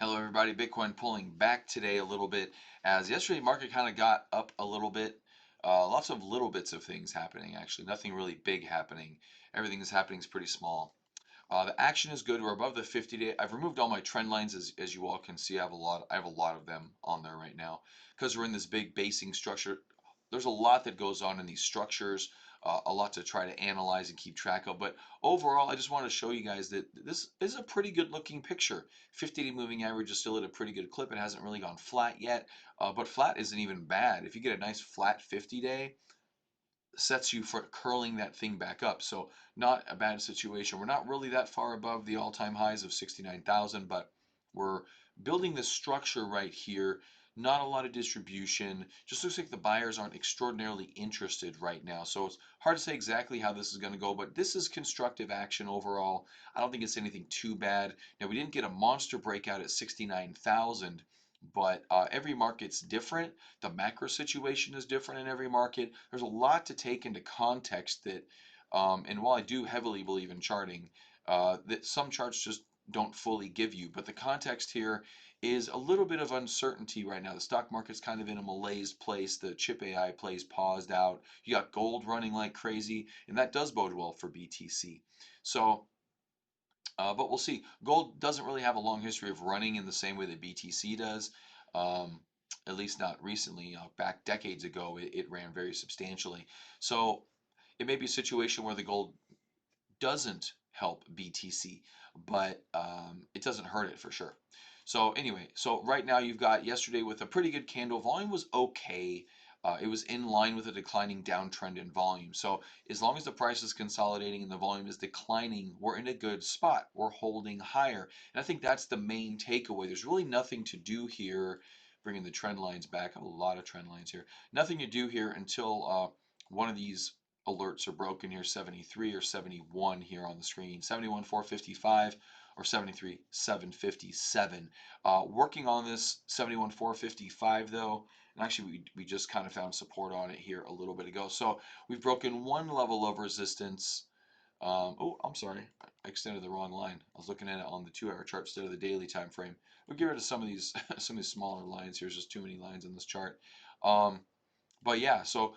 Hello everybody, Bitcoin pulling back today a little bit as yesterday market kind of got up a little bit. Lots of little bits of things happening actually, nothing really big happening. Everything that's happening is pretty small. The action is good. We're above the 50-day. I've removed all my trend lines as you all can see. I have a lot of them on there right now because we're in this big basing structure. There's a lot that goes on in these structures, a lot to try to analyze and keep track of. But overall, I just want to show you guys that this is a pretty good looking picture. 50-day moving average is still at a pretty good clip. It hasn't really gone flat yet, but flat isn't even bad. If you get a nice flat 50-day, sets you for curling that thing back up. So not a bad situation. We're not really that far above the all-time highs of 69,000, but we're building this structure right here. Not a lot of distribution. Just looks like the buyers aren't extraordinarily interested right now. So it's hard to say exactly how this is going to go, but this is constructive action overall. I don't think it's anything too bad. Now, we didn't get a monster breakout at 69,000, but every market's different. The macro situation is different in every market. There's a lot to take into context that, and while I do heavily believe in charting, that some charts just don't fully give you. But the context here is a little bit of uncertainty right now. The stock market's kind of in a malaise place. The chip AI plays paused out. You got gold running like crazy, and that does bode well for BTC. So but we'll see. Gold doesn't really have a long history of running in the same way that BTC does. Um, at least not recently. Back decades ago, it ran very substantially. So it may be a situation where the gold doesn't help BTC, but it doesn't hurt it for sure. So anyway, so right now you've got yesterday with a pretty good candle. Volume was okay. It was in line with a declining downtrend in volume. So as long as the price is consolidating and the volume is declining, we're in a good spot. We're holding higher. And I think that's the main takeaway. There's really nothing to do here, bringing the trend lines back. I have a lot of trend lines here. Nothing to do here until one of these alerts are broken here, 73 or 71 here on the screen, 71 455 or 73 757. Working on this 71 455 though, and actually we just kind of found support on it here a little bit ago. So we've broken one level of resistance. Oh, I'm sorry, I extended the wrong line. I was looking at it on the 2-hour chart instead of the daily time frame. We'll get rid of some of these some of these smaller lines here. There's just too many lines in this chart. Um, but yeah, so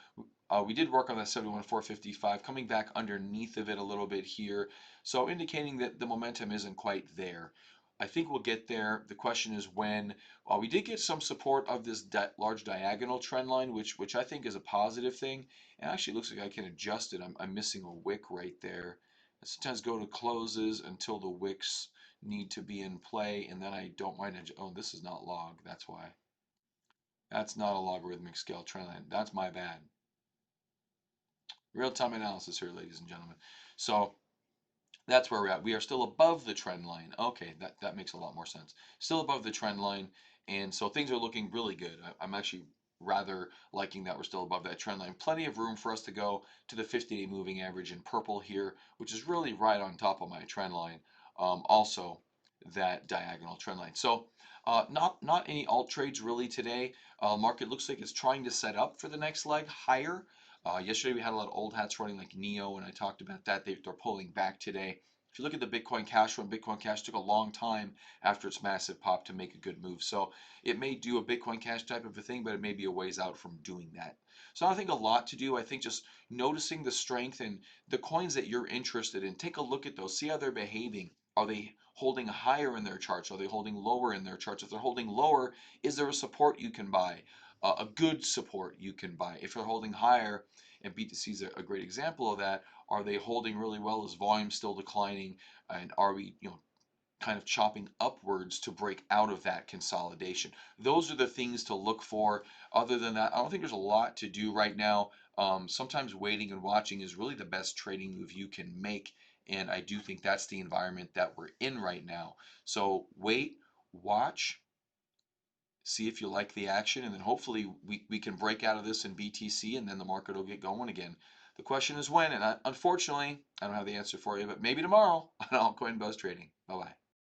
we did work on that 71 455, coming back underneath of it a little bit here, so indicating that the momentum isn't quite there. I think we'll get there. The question is when. We did get some support of this large diagonal trend line, which I think is a positive thing. And actually looks like I can adjust it. I'm missing a wick right there. I sometimes go to closes until the wicks need to be in play, and then I don't mind. Oh, this is not log. That's why. That's not a logarithmic scale trend line. That's my bad. Real-time analysis here, ladies and gentlemen. So that's where we're at. We are still above the trend line. Okay, that makes a lot more sense. Still above the trend line, and so things are looking really good. I'm actually rather liking that we're still above that trend line. Plenty of room for us to go to the 50-day moving average in purple here, which is really right on top of my trend line. Also, that diagonal trend line. So not any alt trades really today. Market looks like it's trying to set up for the next leg higher. Yesterday we had a lot of old hats running like Neo, and I talked about that. They're pulling back today. If you look at the Bitcoin Cash run, Bitcoin Cash took a long time after its massive pop to make a good move. So it may do a Bitcoin Cash type of a thing, but it may be a ways out from doing that. So I think a lot to do. I think just noticing the strength and the coins that you're interested in. Take a look at those. See how they're behaving. Are they holding higher in their charts? Are they holding lower in their charts? If they're holding lower, is there a support you can buy? A good support you can buy. If they're holding higher, and BTC is a great example of that, are they holding really well? Is volume still declining? And are we, kind of chopping upwards to break out of that consolidation? Those are the things to look for. Other than that, I don't think there's a lot to do right now. Sometimes waiting and watching is really the best trading move you can make. And I do think that's the environment that we're in right now. So wait, watch, see if you like the action, and then hopefully we can break out of this in BTC and then the market will get going again. The question is when, and unfortunately, I don't have the answer for you, but maybe tomorrow on Altcoin Buzz Trading. Bye bye.